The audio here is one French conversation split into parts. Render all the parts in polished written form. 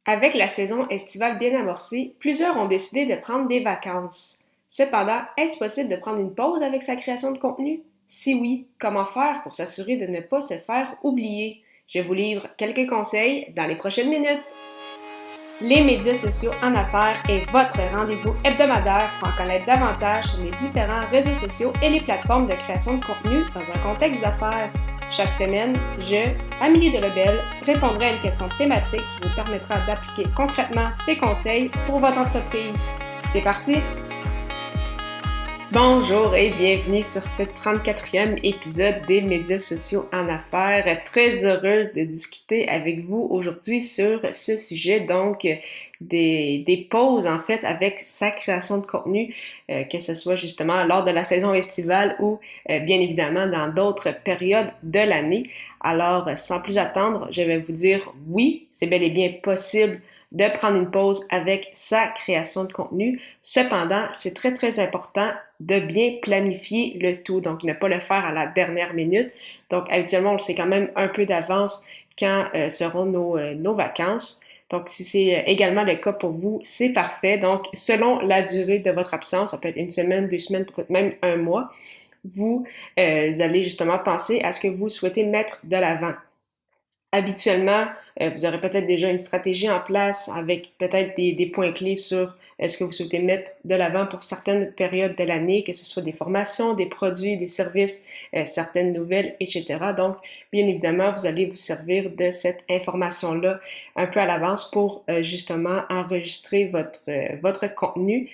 Avec la saison estivale bien amorcée, plusieurs ont décidé de prendre des vacances. Cependant, est-ce possible de prendre une pause avec sa création de contenu? Si oui, comment faire pour s'assurer de ne pas se faire oublier? Je vous livre quelques conseils dans les prochaines minutes. Les médias sociaux en affaires est votre rendez-vous hebdomadaire pour en connaître davantage sur les différents réseaux sociaux et les plateformes de création de contenu dans un contexte d'affaires. Chaque semaine, je, Amélie Delebel, répondrai à une question thématique qui vous permettra d'appliquer concrètement ces conseils pour votre entreprise. C'est parti! Bonjour et bienvenue sur ce 34e épisode des médias sociaux en affaires. Très heureuse de discuter avec vous aujourd'hui sur ce sujet, donc des pauses en fait avec sa création de contenu, que ce soit justement lors de la saison estivale ou bien évidemment dans d'autres périodes de l'année. Alors sans plus attendre, je vais vous dire oui, c'est bel et bien possible de prendre une pause avec sa création de contenu. Cependant, c'est très important de bien planifier le tout, donc ne pas le faire à la dernière minute. Donc habituellement, on le sait quand même un peu d'avance quand seront nos vacances. Donc si c'est également le cas pour vous, c'est parfait. Donc selon la durée de votre absence, ça peut être une semaine, 2 semaines, peut-être même un mois, vous allez justement penser à ce que vous souhaitez mettre de l'avant. Habituellement, vous aurez peut-être déjà une stratégie en place avec peut-être des points clés sur ce que vous souhaitez mettre de l'avant pour certaines périodes de l'année, que ce soit des formations, des produits, des services, certaines nouvelles, etc. Donc, bien évidemment, vous allez vous servir de cette information-là un peu à l'avance pour justement enregistrer votre contenu.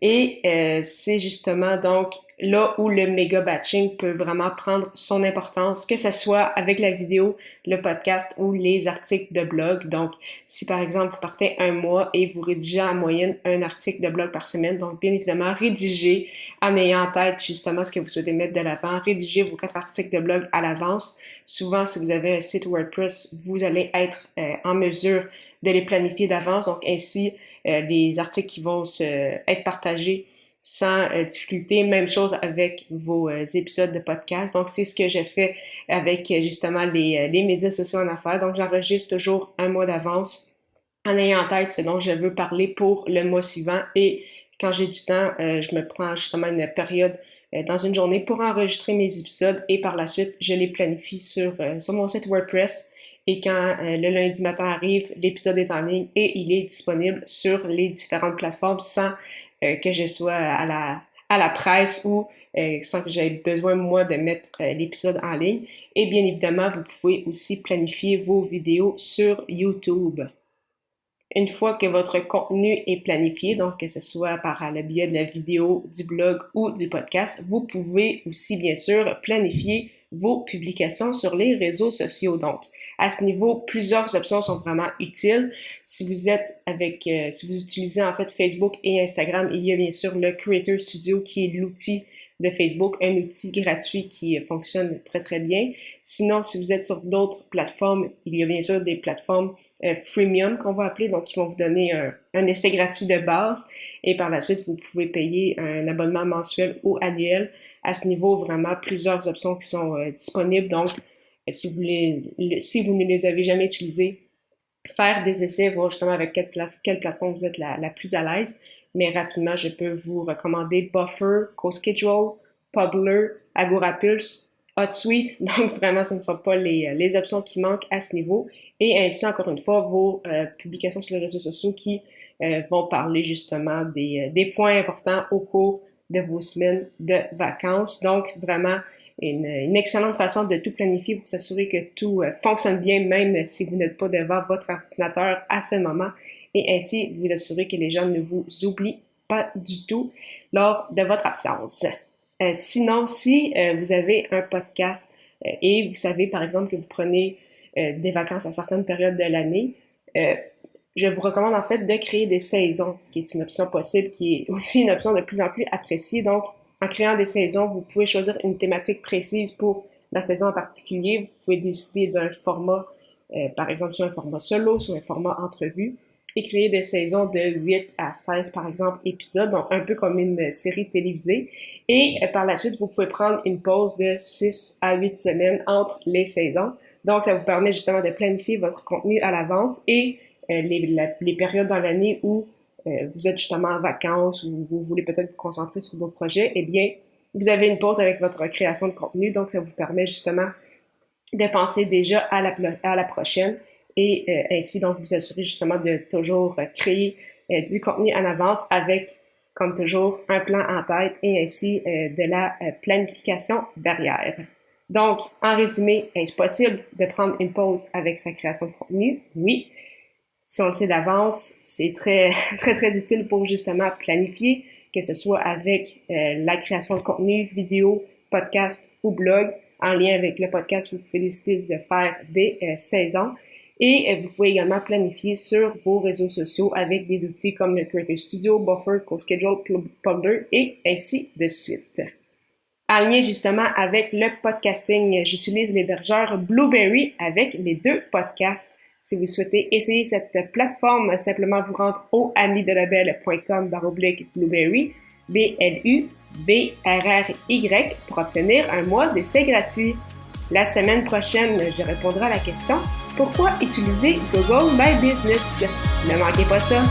Et c'est justement donc là où le méga batching peut vraiment prendre son importance, que ce soit avec la vidéo, le podcast ou les articles de blog. Donc, si par exemple vous partez un mois et vous rédigez en moyenne un article de blog par semaine, donc bien évidemment rédigez en ayant en tête justement ce que vous souhaitez mettre de l'avant, rédigez vos 4 articles de blog à l'avance. Souvent, si vous avez un site WordPress, vous allez être en mesure de les planifier d'avance, donc ainsi les articles qui vont être partagés sans difficulté. Même chose avec vos épisodes de podcast. Donc, c'est ce que je fais avec justement les médias sociaux en affaires. Donc, j'enregistre toujours un mois d'avance en ayant en tête ce dont je veux parler pour le mois suivant. Et quand j'ai du temps, je me prends justement une période dans une journée pour enregistrer mes épisodes et par la suite, je les planifie sur mon site WordPress. Et quand le lundi matin arrive, l'épisode est en ligne et il est disponible sur les différentes plateformes sans que je sois à la presse ou sans que j'aie besoin, moi, de mettre l'épisode en ligne. Et bien évidemment, vous pouvez aussi planifier vos vidéos sur YouTube. Une fois que votre contenu est planifié, donc que ce soit par le biais de la vidéo, du blog ou du podcast, vous pouvez aussi bien sûr planifier vos publications sur les réseaux sociaux. Donc, à ce niveau, plusieurs options sont vraiment utiles. Si vous utilisez en fait Facebook et Instagram, il y a bien sûr le Creator Studio qui est l'outil de Facebook, un outil gratuit qui fonctionne très bien. Sinon, si vous êtes sur d'autres plateformes, il y a bien sûr des plateformes freemium qu'on va appeler, donc qui vont vous donner un essai gratuit de base et par la suite, vous pouvez payer un abonnement mensuel ou annuel. À ce niveau, vraiment plusieurs options qui sont disponibles. Donc, si vous ne les avez jamais utilisées, faire des essais, voir justement avec quelle plateforme vous êtes la plus à l'aise. Mais rapidement, je peux vous recommander Buffer, CoSchedule, Publer, AgoraPulse, HotSuite. Donc vraiment, ce ne sont pas les options qui manquent à ce niveau. Et ainsi, encore une fois, vos publications sur les réseaux sociaux qui vont parler justement des points importants au cours de vos semaines de vacances. Donc vraiment, une excellente façon de tout planifier pour s'assurer que tout fonctionne bien, même si vous n'êtes pas devant votre ordinateur à ce moment. Et ainsi, vous assurer que les gens ne vous oublient pas du tout lors de votre absence. Sinon, si vous avez un podcast et vous savez, par exemple, que vous prenez des vacances à certaines périodes de l'année, je vous recommande en fait de créer des saisons, ce qui est une option possible, qui est aussi une option de plus en plus appréciée. Donc, en créant des saisons, vous pouvez choisir une thématique précise pour la saison en particulier. Vous pouvez décider d'un format, par exemple, sur un format solo, sur un format entrevue, et créer des saisons de 8 à 16, par exemple, épisodes, donc un peu comme une série télévisée. Et par la suite, vous pouvez prendre une pause de 6 à 8 semaines entre les saisons. Donc, ça vous permet justement de planifier votre contenu à l'avance et les périodes dans l'année où vous êtes justement en vacances ou vous voulez peut-être vous concentrer sur d'autres projets, eh bien, vous avez une pause avec votre création de contenu, donc ça vous permet justement de penser déjà à la prochaine et ainsi donc vous assurer justement de toujours créer du contenu en avance avec, comme toujours, un plan en tête et ainsi de la planification derrière. Donc, en résumé, est-ce possible de prendre une pause avec sa création de contenu? Oui. Si on le sait d'avance, c'est très, très, très utile pour justement planifier, que ce soit avec la création de contenu, vidéo, podcast ou blog. En lien avec le podcast, vous pouvez décider de faire des saisons. Et vous pouvez également planifier sur vos réseaux sociaux avec des outils comme le Creator Studio, Buffer, CoSchedule, Plugger et ainsi de suite. En lien justement avec le podcasting, j'utilise l'hébergeur Blubrry avec mes 2 podcasts. Si vous souhaitez essayer cette plateforme, simplement vous rendre au amidelabel.com/Blubrry, BLUBRRY, pour obtenir un mois d'essai gratuit. La semaine prochaine, je répondrai à la question « Pourquoi utiliser Google My Business ?» Ne manquez pas ça!